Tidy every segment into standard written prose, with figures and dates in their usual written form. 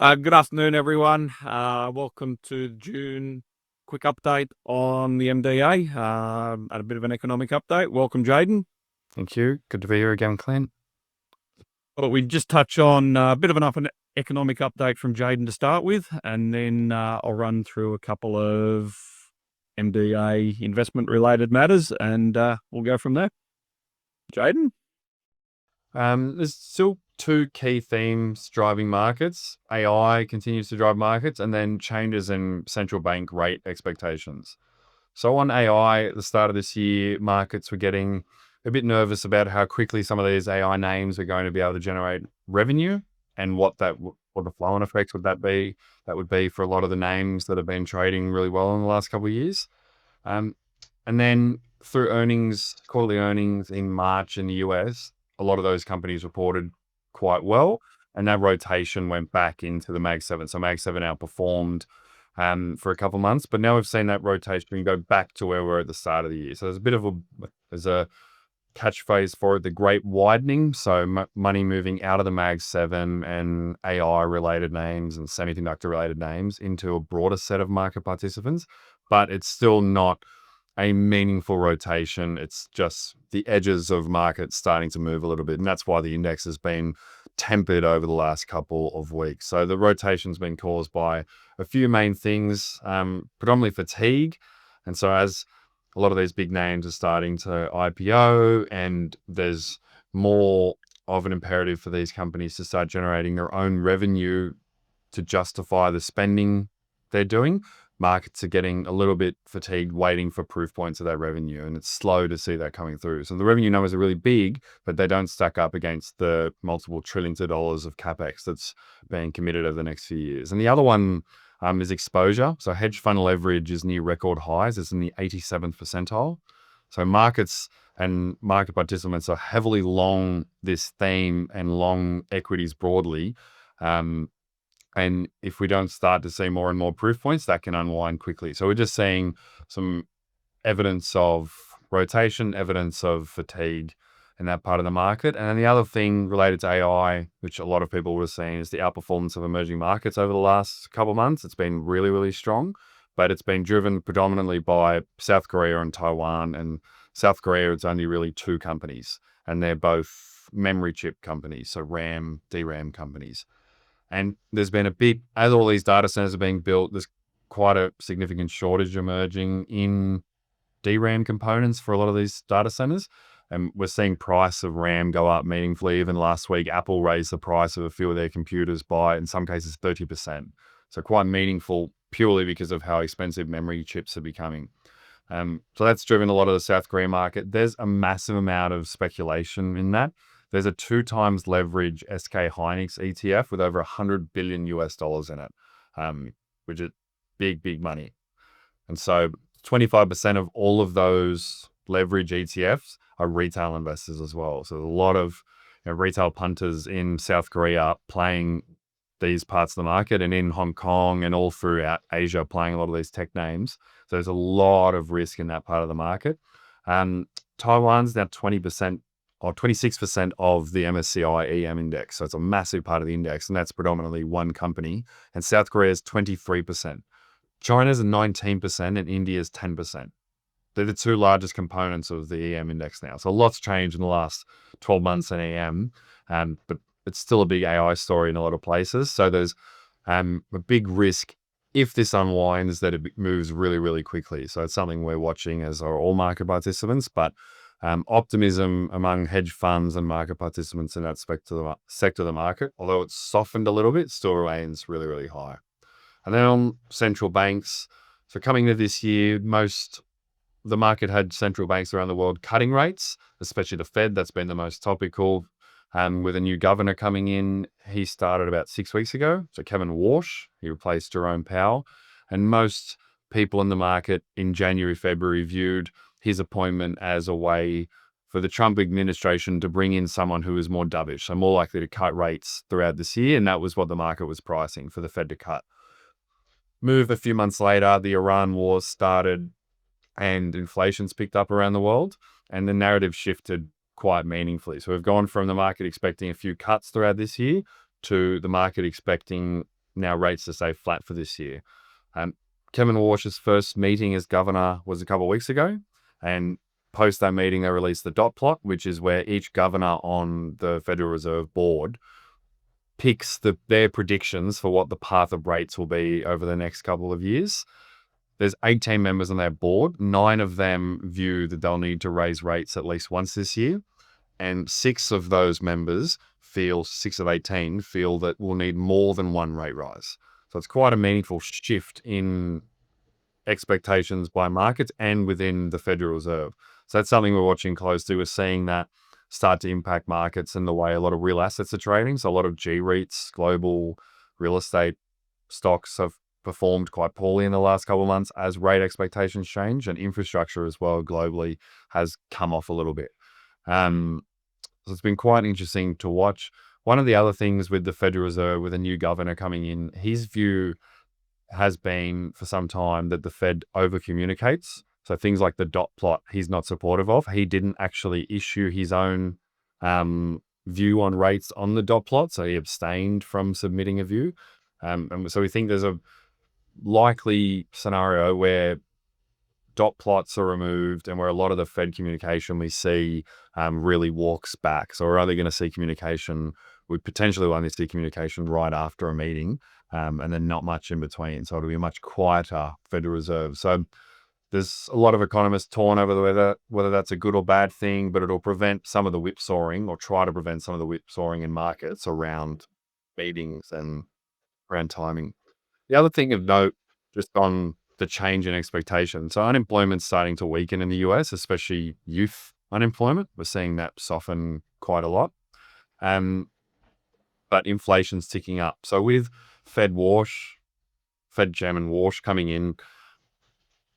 Good afternoon, everyone. Welcome to the June quick update on the MDA and a bit of an economic update. Welcome, Jaden. Thank you. Good to be here again, Clint. Well, we just touch on a bit of an economic update from Jaden to start with, and then I'll run through a couple of MDA investment-related matters, and we'll go from there. Jaden? There's still two key themes driving markets. AI continues to drive markets, and then changes in central bank rate expectations. So on AI, at the start of this year, markets were getting a bit nervous about how quickly some of these AI names are going to be able to generate revenue and what the flow-on effects would that be. That would be for a lot of the names that have been trading really well in the last couple of years. And then through quarterly earnings in March in the US, a lot of those companies reported quite well, and that rotation went back into the Mag 7. So Mag 7 outperformed for a couple of months, but now we've seen that rotation go back to where we were at the start of the year. So there's a catchphrase for it, the great widening. So money moving out of the Mag 7 and AI related names and semiconductor related names into a broader set of market participants, but it's still not a meaningful rotation. It's just the edges of markets starting to move a little bit. And that's why the index has been tempered over the last couple of weeks. So the rotation's been caused by a few main things, predominantly fatigue. And so as a lot of these big names are starting to IPO and there's more of an imperative for these companies to start generating their own revenue to justify the spending they're doing, markets are getting a little bit fatigued waiting for proof points of that revenue, and it's slow to see that coming through. So the revenue numbers are really big, but they don't stack up against the multiple trillions of dollars of capex that's being committed over the next few years. And the other one is exposure. So hedge fund leverage is near record highs. It's in the 87th percentile. So markets and market participants are heavily long this theme and long equities broadly. And if we don't start to see more and more proof points, that can unwind quickly. So we're just seeing some evidence of rotation, evidence of fatigue in that part of the market. And then the other thing related to AI, which a lot of people were seeing, is the outperformance of emerging markets over the last couple of months. It's been really, really strong, but it's been driven predominantly by South Korea and Taiwan. And South Korea, it's only really two companies, and they're both memory chip companies, so RAM, DRAM companies. And there's been as all these data centers are being built, there's quite a significant shortage emerging in DRAM components for a lot of these data centers. And we're seeing price of RAM go up meaningfully. Even last week, Apple raised the price of a few of their computers by, in some cases, 30%. So quite meaningful purely because of how expensive memory chips are becoming. So that's driven a lot of the South Korean market. There's a massive amount of speculation in that. There's a 2 times leverage SK Hynix ETF with over $100 billion in it, which is big, big money. And so 25% of all of those leverage ETFs are retail investors as well. So there's a lot of retail punters in South Korea playing these parts of the market, and in Hong Kong and all throughout Asia playing a lot of these tech names. So there's a lot of risk in that part of the market. Taiwan's now 20% or 26% of the MSCI EM index. So it's a massive part of the index, and that's predominantly one company. And South Korea is 23%. China's 19% and India's 10%. They're the two largest components of the EM index now. So a lot's changed in the last 12 months in EM, but it's still a big AI story in a lot of places. So there's a big risk if this unwinds that it moves really, really quickly. So it's something we're watching, as are all market participants, but optimism among hedge funds and market participants in that sector of the market, although it's softened a little bit, still remains really, really high. And then on central banks, so coming into this year, the market had central banks around the world cutting rates, especially the Fed. That's been the most topical. With a new governor coming in, he started about 6 weeks ago. So Kevin Warsh, he replaced Jerome Powell. And most people in the market in January, February viewed his appointment as a way for the Trump administration to bring in someone who is more dovish, so more likely to cut rates throughout this year. And that was what the market was pricing, for the Fed to cut. Move a few months later, the Iran war started and inflation's picked up around the world, and the narrative shifted quite meaningfully. So we've gone from the market expecting a few cuts throughout this year to the market expecting now rates to stay flat for this year. Kevin Warsh's first meeting as governor was a couple of weeks ago, and post that meeting, they released the dot plot, which is where each governor on the Federal Reserve Board picks their predictions for what the path of rates will be over the next couple of years. There's 18 members on their board. 9 of them view that they'll need to raise rates at least once this year. And 6 of those members 6 of 18 feel that we'll need more than one rate rise. So it's quite a meaningful shift in expectations by markets and within the Federal Reserve. So that's something we're watching closely. We're seeing that start to impact markets and the way a lot of real assets are trading. So a lot of G-REITs, global real estate stocks have performed quite poorly in the last couple of months as rate expectations change, and infrastructure as well globally has come off a little bit. So it's been quite interesting to watch. One of the other things with the Federal Reserve, with a new governor coming in, his view has been for some time that the Fed over communicates. So things like the dot plot, he's not supportive of. He didn't actually issue his own view on rates on the dot plot. So he abstained from submitting a view. And so we think there's a likely scenario where dot plots are removed and where a lot of the Fed communication we see really walks back. So we're either going to see communication, we potentially will only see communication right after a meeting, and then not much in between. So it'll be a much quieter Federal Reserve. So there's a lot of economists torn over whether that's a good or bad thing, but it'll prevent some of the whipsawing, or try to prevent some of the whipsawing in markets around meetings and around timing. The other thing of note, just on the change in expectation. So unemployment's starting to weaken in the US, especially youth unemployment. We're seeing that soften quite a lot. But inflation's ticking up. So with Fed Chairman Warsh coming in,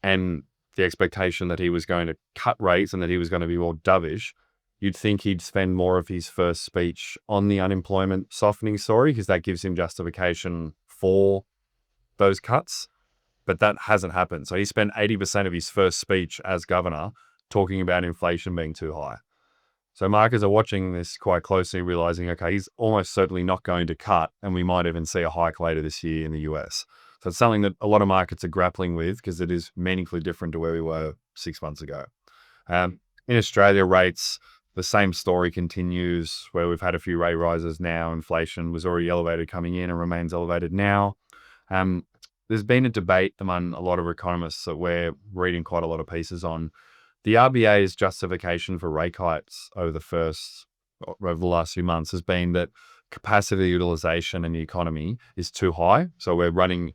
and the expectation that he was going to cut rates and that he was going to be more dovish, you'd think he'd spend more of his first speech on the unemployment softening story, because that gives him justification for those cuts. But that hasn't happened. So he spent 80% of his first speech as governor talking about inflation being too high. So markets are watching this quite closely, realizing, okay, he's almost certainly not going to cut, and we might even see a hike later this year in the US. So it's something that a lot of markets are grappling with, because it is meaningfully different to where we were 6 months ago. In Australia, rates, the same story continues, where we've had a few rate rises now. Inflation was already elevated coming in and remains elevated now. There's been a debate among a lot of economists that we're reading quite a lot of pieces on. The RBA's justification for rate hikes over the last few months has been that capacity utilization in the economy is too high. So we're running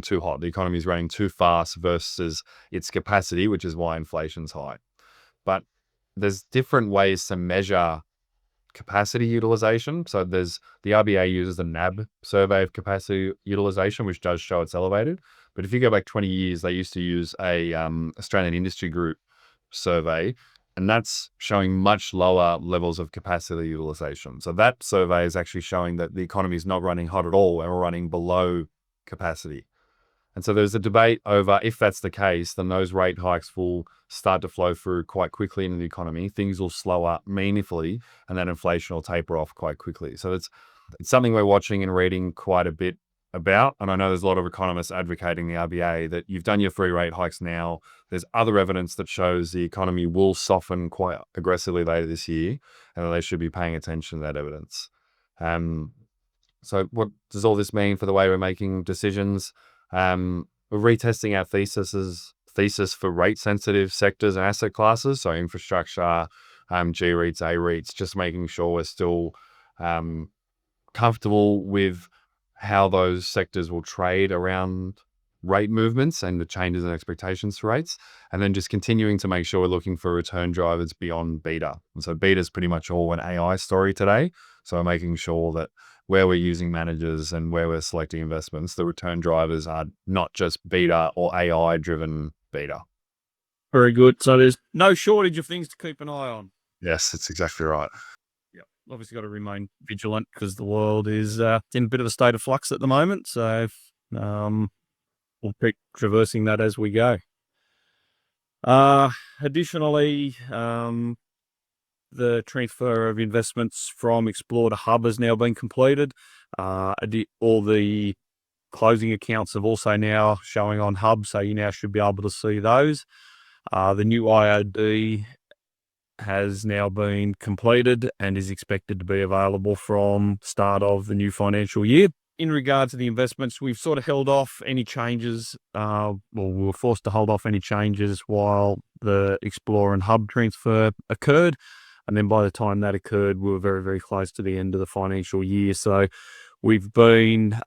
too hot. The economy is running too fast versus its capacity, which is why inflation's high. But there's different ways to measure capacity utilization. So the RBA uses the NAB survey of capacity utilization, which does show it's elevated. But if you go back 20 years, they used to use a Australian Industry Group survey, and that's showing much lower levels of capacity utilization. So that survey is actually showing that the economy is not running hot at all, and we're running below capacity. And so there's a debate over, if that's the case, then those rate hikes will start to flow through quite quickly into the economy. Things will slow up meaningfully, and then inflation will taper off quite quickly. So it's something we're watching and reading quite a bit about. And I know there's a lot of economists advocating the RBA that you've done your 3 rate hikes now. There's other evidence that shows the economy will soften quite aggressively later this year, and they should be paying attention to that evidence. So what does all this mean for the way we're making decisions? We're retesting our thesis for rate-sensitive sectors and asset classes, so infrastructure, G-REITs, A-REITs, just making sure we're still comfortable with how those sectors will trade around rate movements and the changes in expectations for rates, and then just continuing to make sure we're looking for return drivers beyond beta. And so beta is pretty much all an AI story today. So we're making sure that where we're using managers and where we're selecting investments, the return drivers are not just beta or AI driven beta. Very good. So there's no shortage of things to keep an eye on. Yes, that's exactly right. Yep. Obviously got to remain vigilant, because the world is in a bit of a state of flux at the moment. So we'll keep traversing that as we go. Additionally, the transfer of investments from Explore to Hub has now been completed. All the closing accounts have also now showing on Hub, so you now should be able to see those. The new IOD has now been completed and is expected to be available from start of the new financial year. In regard to the investments, we've sort of held off any changes. We were forced to hold off any changes while the Explore and Hub transfer occurred. And then by the time that occurred, we were very, very close to the end of the financial year. So we've been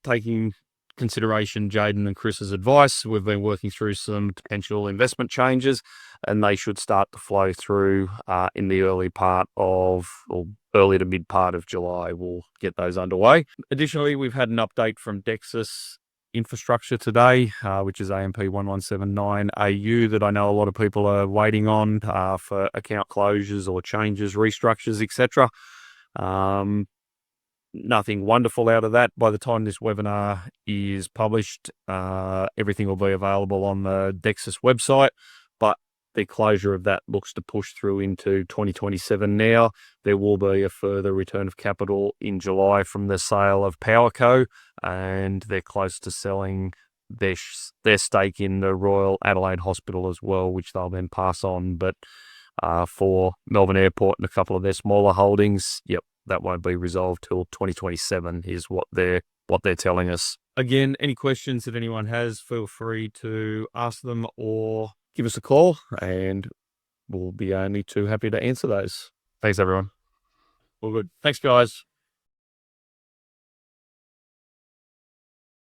taking consideration Jaden and Chris's advice. We've been working through some potential investment changes, and they should start to flow through in the early to mid part of July. We'll get those underway. Additionally, we've had an update from Dexus Infrastructure today, which is AMP 1179 AU, that I know a lot of people are waiting on for account closures or changes, restructures, etc. Nothing wonderful out of that. By the time this webinar is published, everything will be available on the Dexus website, but the closure of that looks to push through into 2027 now. There will be a further return of capital in July from the sale of PowerCo, and they're close to selling their stake in the Royal Adelaide Hospital as well, which they'll then pass on. But for Melbourne Airport and a couple of their smaller holdings, that won't be resolved till 2027 is what they're telling us. Again, any questions that anyone has, feel free to ask them or give us a call, and we'll be only too happy to answer those. Thanks, everyone. All good. Thanks, guys.